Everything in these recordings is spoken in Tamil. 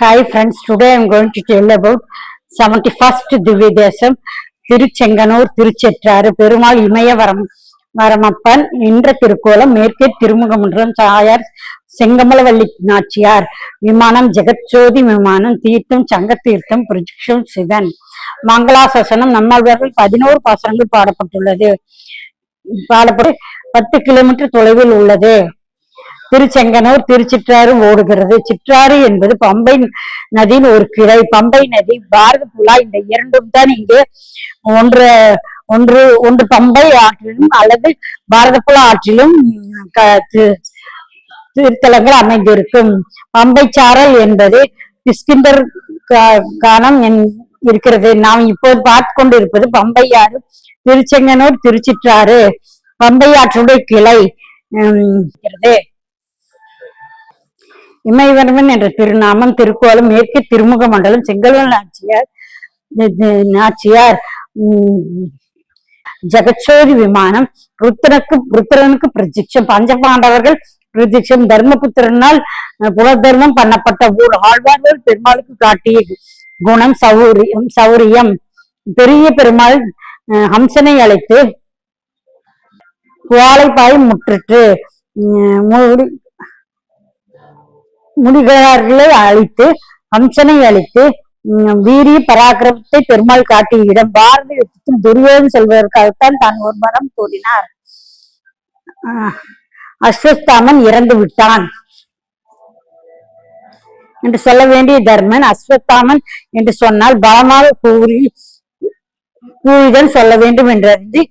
Hi friends, today I am going to tell about 71st Dividesam Tiruchenganur Tiruchetraru Perumal Imayavaram Varamappan Indra Tirukolam Merke Tirumugamundram Sayar Sengamalavalli Nachiyar Vimanam Jagatjodi Vimanam Tirtham Changatirtham Projection Sivan Mangala Sasanam Nammalvargal 11 பாசனங்கள் பாடப்பட்டுள்ளது. பாடப்பட்டு 10 kilometre தொலைவில் உள்ளது. திருச்செங்கனூர் திருச்சிற்றாறு ஓடுகிறது. சிற்றாறு என்பது பம்பை நதியின் ஒரு கிளை. பம்பை நதி பாரத புலா இந்த இரண்டும் தான் இங்கே ஒன்று ஒன்று ஒன்று பம்பை ஆற்றிலும் அல்லது பாரத புலா ஆற்றிலும் திருத்தலங்கள் அமைந்திருக்கும். பம்பை சாரல் என்பது கிஷ்கிந்தர் கானம் இருக்கிறது. நாம் இப்போது பார்த்து கொண்டு இருப்பது பம்பை ஆறு. திருச்செங்கனூர் திருச்சிற்றாறு பம்பை ஆற்றுடைய கிளை இருக்கிறது. இமயவர்மன் என்ற திருநாமம் திருக்கோலம் மேற்கு திருமுக மண்டலம் செங்கல்வன் நாச்சியார் ஜெகச்சோதி விமானம் ருத்ரனுக்கு பிரதிட்சம் பஞ்சபாண்டவர்கள் பிரதிட்சம் தர்மபுத்திரனால் புனர்தர்மம் பண்ணப்பட்ட ஊர் ஆழ்வார்கள் பெருமாளுக்கு காட்டிய குணம் சௌரியம் பெரிய பெருமாள் ஹம்சனை அழைத்து குவாலைப்பாய் முற்றிற்று முடிகளை அழித்து ஹம்சனை அழித்து வீரிய பராக்கிரமத்தை பெருமாள் காட்டிய இடம். பாரத யுத்தத்தில் துரியோதன் செல்வதற்காகத்தான் தான் ஒரு மரம் தோன்றினார். அஸ்வத்தாமன் இறந்து விட்டான் என்று சொல்ல வேண்டிய தர்மன் அஸ்வத்தாமன் என்று சொன்னால் பலமாக கூறிதான் சொல்ல வேண்டும் என்றறிந்து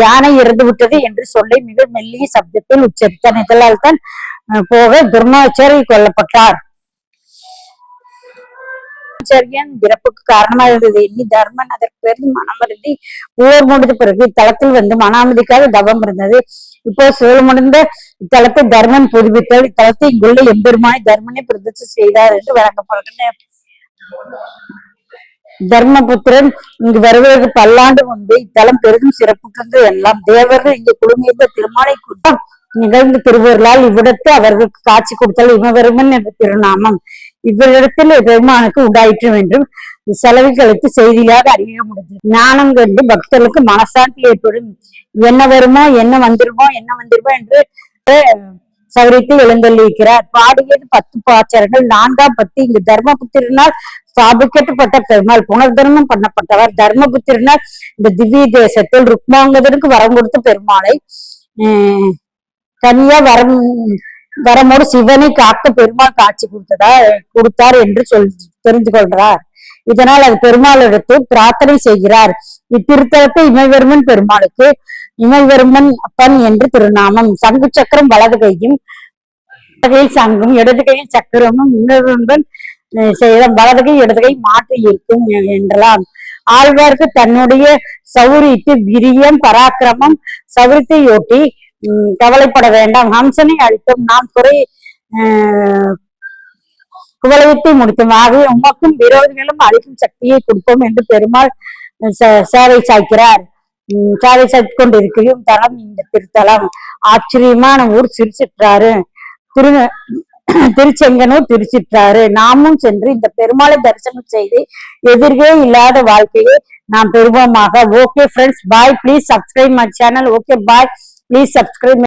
யானை இறந்து விட்டது என்று சொல்லை மிக மெல்லிய சப்தத்தில் உச்சரித்தான். இதனால் தான் போக துர்மாச்சரி கொல்லப்பட்டார். பிறப்புக்கு காரணமாக இருந்தது எண்ணி தர்மன் அதற்கு பிறகு மனமருந்தி போர் முடிந்த பிறகு இத்தலத்தில் வந்து மன அமைதிக்காக தவம் இருந்தது. இப்போ சோழ முடிந்த இத்தலத்தை தர்மன் புதுப்பித்தார். இத்தலத்தை இங்குள்ள எம்பெருமானை தர்மனை பிரதிஷ்டை செய்தார் என்று வழங்கப்படுகின்ற தர்மபுத்திரன் இங்கு வருவதற்கு பல்லாண்டு முன்பே இத்தலம் பெரிதும் சிறப்புற்றது எல்லாம். தேவர்கள் இங்கு குழுமியிருந்த திருமாலை கூட்டம் நிகழ்ந்த திருவர்களால் இவ்விடத்து அவர்களுக்கு காட்சி கொடுத்தால் இமவருமன் என்ற திருநாமம் இவ்விடத்தில் பெருமானுக்கு உண்டாயிற்று என்றும் செலவு கழித்து செய்தியாக அறிய முடிந்தது. ஞானம் கண்டு பக்தர்களுக்கு மனசாந்தி ஏற்படும். என்ன வருமோ என்ன வந்துருமோ என்று சௌரியத்தை எழுந்தள்ளியிருக்கிறார். பாடியது 10 பாச்சரங்கள். 4ஆம் பத்து இங்கு தர்மபுத்திரனால் ஸ்தாபிக்கப்பட்ட பெருமாள் புனர்தர்மம் பண்ணப்பட்டவர். தர்மபுத்திரனால் இந்த திவ்ய தேசத்தில் ருக்மாங்கதனுக்கு வரம் கொடுத்த பெருமாளை கன்னியா வரமோடு சிவனை காக்க பெருமாள் காட்சி கொடுத்தார் என்று தெரிந்து கொள்றார். இதனால் அது பெருமாளிடத்து பிரார்த்தனை செய்கிறார். இத்திருத்தலத்தை இமயவர்மன் பெருமாளுக்கு இமயவர்மன் அப்பன் என்று திருநாமம். சங்கு சக்கரம் வலது கையும் கையில் சங்கும் இடது கையில் சக்கரமும் இமயவர்மன் வலது கை இடது கை மாற்றி இருக்கும் என்றலாம். ஆழ்வார்க்கு தன்னுடைய சௌரியத்தை விரியம் பராக்கிரமம் சௌரியத்தையொட்டி கவலைப்பட வேண்டாம். ஹம்சனை அழித்தோம் நாம் குவலயத்தை முடித்தோம். ஆகவே உமக்கும் விரோதிகளும் அழிக்கும் சக்தியை கொடுப்போம் என்று பெருமாள் சேவை சாய்க்கிறார். சேவை சாய்த்து கொண்டிருக்கும் தலம் இந்த திருத்தலம். ஆச்சரியமான ஊர் திருச்சிற்றாறு. திருச்செங்கனூர் திருச்சிற்றாறு. நாமும் சென்று இந்த பெருமாளை தரிசனம் செய்து எதிர்கே இல்லாத வாழ்க்கையை நாம் பெறுவோமாக. Okay friends, bye. Please subscribe my channel. Okay bye. Please subscribe.